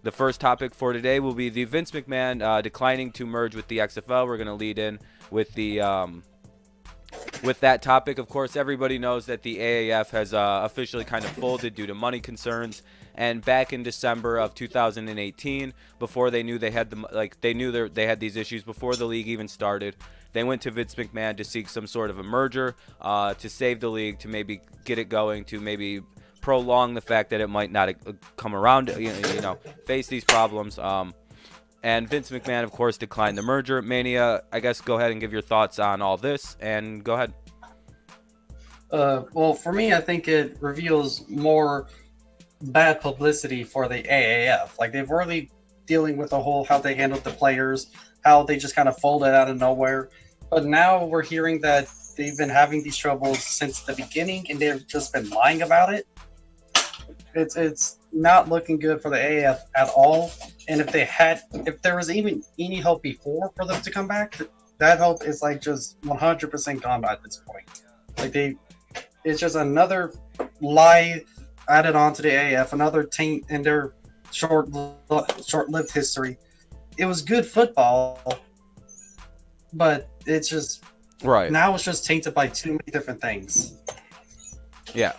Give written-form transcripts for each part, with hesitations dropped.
The first topic for today will be the Vince McMahon declining to merge with the XFL. We're going to lead in with the with that topic. Of course, everybody knows that the AAF has officially kind of folded due to money concerns. And back in December of 2018, before they knew they had they had these issues before the league even started, they went to Vince McMahon to seek some sort of a merger to save the league, to maybe get it going, to maybe prolong the fact that it might not come around, face these problems. And Vince McMahon, of course, declined the merger. Mania, I guess go ahead and give your thoughts on all this, and go ahead. Well, for me, I think it reveals more bad publicity for the AAF. Like, they've really dealing with the whole how they handled the players, how they just kind of folded out of nowhere. But now we're hearing that they've been having these troubles since the beginning, and they've just been lying about it. It's not looking good for the AAF at all. And if there was even any hope before for them to come back, that hope is like just 100% gone at this point. Like it's just another lie added on to the AAF, another taint in their short-lived history. It was good football, but it's just now it's just tainted by too many different things. Yeah.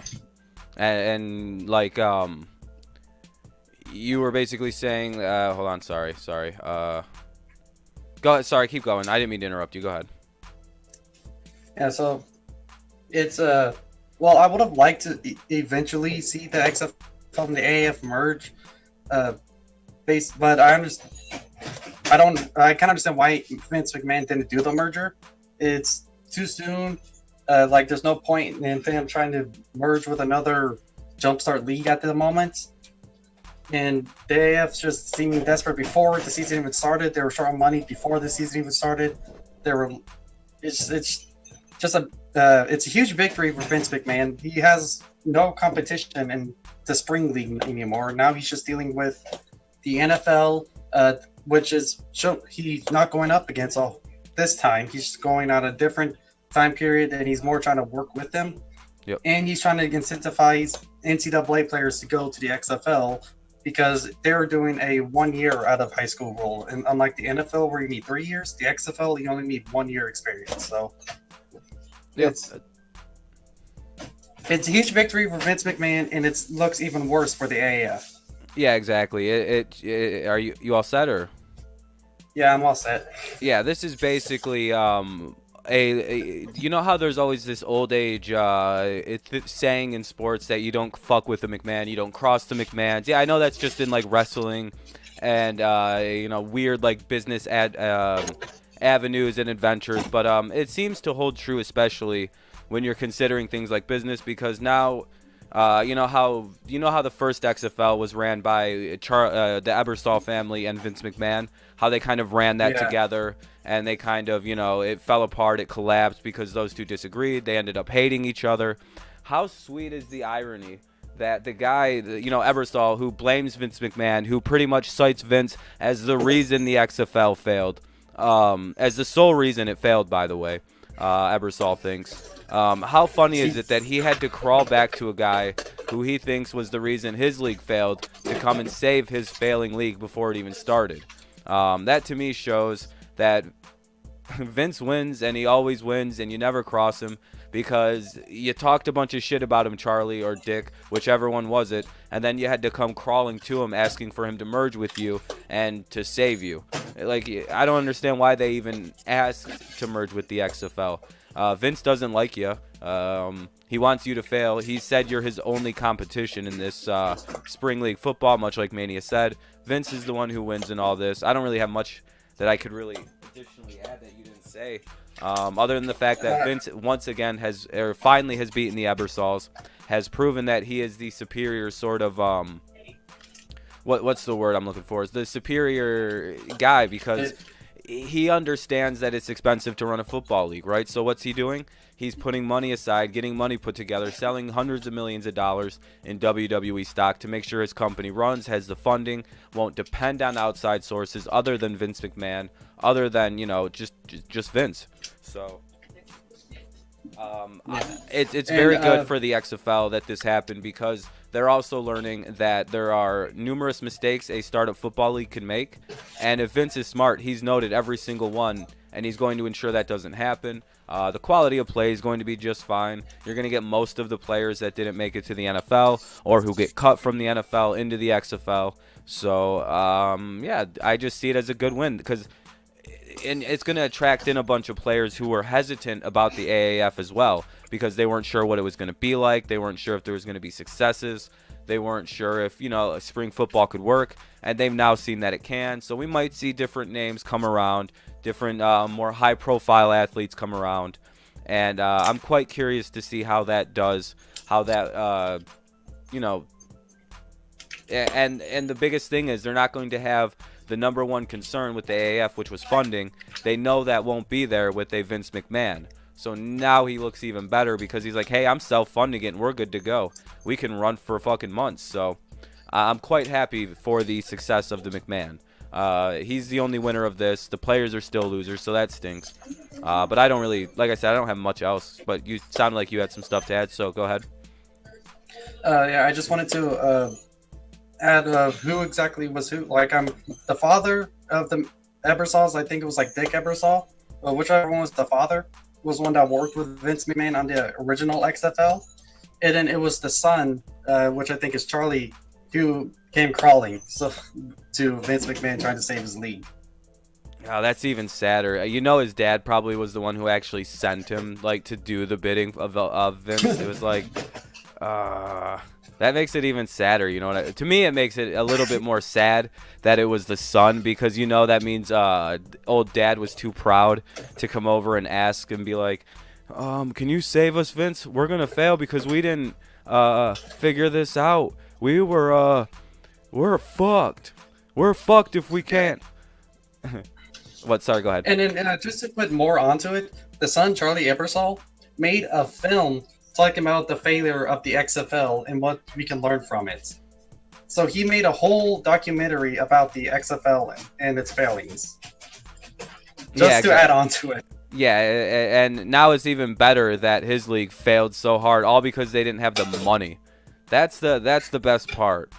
And like you were basically saying, hold on, sorry. Go ahead, sorry, keep going. I didn't mean to interrupt you. Go ahead. Yeah, so it's well, I would have liked to eventually see the XFL and the AAF merge, but I understand. I kind of understand why Vince McMahon didn't do the merger. It's too soon. Like, there's no point in them trying to merge with another jumpstart league at the moment. And the AF's just seeming desperate before the season even started. They were short on money before the season even started. It's a huge victory for Vince McMahon. He has no competition in the spring league anymore. Now he's just dealing with the NFL, which is he's not going up against all this time. He's just going on a different time period, and he's more trying to work with them. Yep. And he's trying to incentivize NCAA players to go to the XFL because they're doing a 1 year out of high school rule. And unlike the NFL where you need 3 years, the XFL you only need 1 year experience. So yep. It's a huge victory for Vince McMahon, and it looks even worse for the AAF. Yeah, exactly. Are you all set, or? Yeah, I'm all set. Yeah, this is basically you know how there's always this old age saying in sports that you don't fuck with the McMahon, you don't cross the McMahons. Yeah, I know that's just in like wrestling and weird like business avenues and adventures, but it seems to hold true especially when you're considering things like business, because now you know how the first XFL was ran by the Eberstahl family and Vince McMahon, how they kind of ran that together, and they kind of, it fell apart, it collapsed because those two disagreed. They ended up hating each other. How sweet is the irony that the guy, Eberstahl, who blames Vince McMahon, who pretty much cites Vince as the reason the XFL failed, as the sole reason it failed, by the way, Eberstahl thinks. How funny is it that he had to crawl back to a guy who he thinks was the reason his league failed to come and save his failing league before it even started? That to me shows that Vince wins, and he always wins, and you never cross him because you talked a bunch of shit about him, Charlie or Dick, whichever one was it, and then you had to come crawling to him asking for him to merge with you and to save you. Like, I don't understand why they even asked to merge with the XFL. Vince doesn't like you. He wants you to fail. He said you're his only competition in this spring league football, much like Mania said. Vince is the one who wins in all this. I don't really have much that I could really additionally add that you didn't say, other than the fact that Vince once again finally has beaten the Eberstahls, has proven that he is the superior sort of what's the word I'm looking for? Is the superior guy, because he understands that it's expensive to run a football league, right? So what's he doing? He's putting money aside, getting money put together, selling hundreds of millions of dollars in WWE stock to make sure his company runs, has the funding, won't depend on outside sources other than Vince McMahon, other than, just Vince. So It's very good for the XFL that this happened because they're also learning that there are numerous mistakes a startup football league can make. And if Vince is smart, he's noted every single one, and he's going to ensure that doesn't happen. The quality of play is going to be just fine. You're going to get most of the players that didn't make it to the NFL or who get cut from the NFL into the XFL. So, yeah, I just see it as a good win because it's going to attract in a bunch of players who were hesitant about the AAF as well because they weren't sure what it was going to be like. They weren't sure if there was going to be successes. They weren't sure if, spring football could work, and they've now seen that it can. So we might see different names come around, different more high-profile athletes come around, and I'm quite curious to see how that does, how that, and the biggest thing is they're not going to have the number one concern with the AAF, which was funding. They know that won't be there with a Vince McMahon. So now he looks even better because he's like, hey, I'm self-funding it and we're good to go. We can run for fucking months. So I'm quite happy for the success of the McMahon. He's the only winner of this. The players are still losers, so that stinks. But I don't really, like I said, I don't have much else. But you sounded like you had some stuff to add, so go ahead. Yeah, I just wanted to add who exactly was who. Like, I'm the father of the Ebersols. I think it was like Dick Ebersol. Whichever one was the father was one that worked with Vince McMahon on the original XFL. And then it was the son, which I think is Charlie, who came crawling to Vince McMahon trying to save his league. Oh, that's even sadder. His dad probably was the one who actually sent him to do the bidding of Vince. It was like, that makes it even sadder. To me, it makes it a little bit more sad that it was the son because that means old dad was too proud to come over and ask and be like, can you save us, Vince? We're gonna fail because we didn't figure this out. We're fucked. We're fucked if we can't. What? Sorry, go ahead. And then just to put more onto it, the son, Charlie Ebersol, made a film talking about the failure of the XFL and what we can learn from it. So he made a whole documentary about the XFL and its failings. Just to add on to it. Yeah, and now it's even better that his league failed so hard, all because they didn't have the money. That's the best part.